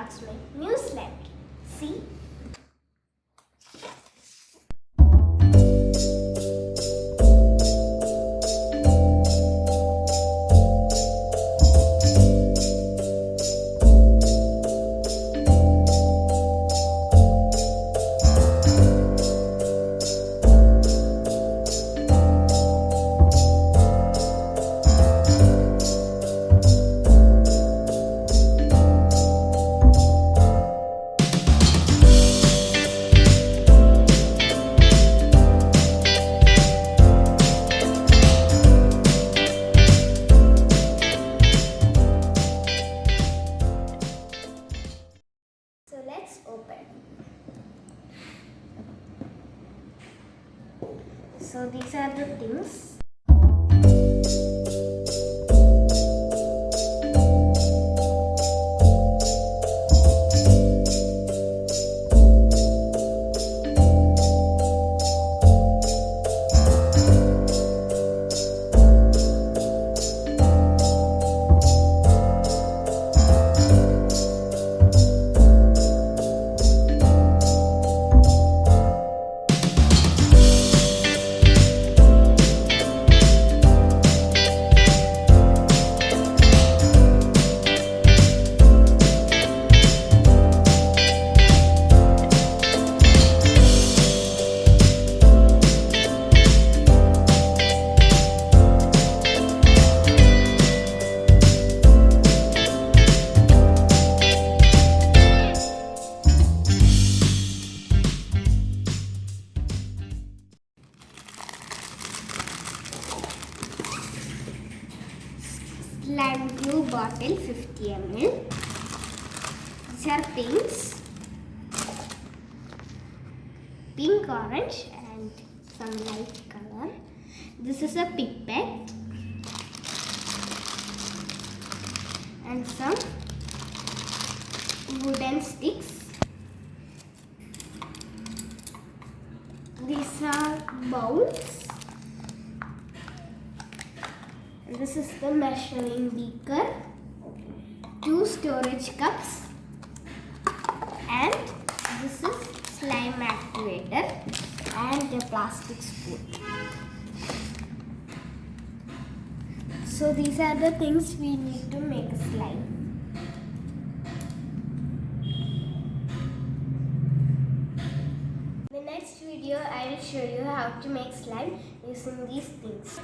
Arts my new slime. See? So let's open. So these are the things. Slime glue bottle 50 ml. These are pinks, pink, orange, and some light color. This is a pipette and some wooden sticks. These are bowls. This is the measuring beaker, 2 storage cups, and this is slime activator and a plastic spoon. So these are the things we need to make a slime. In the next video I will show you how to make slime using these things.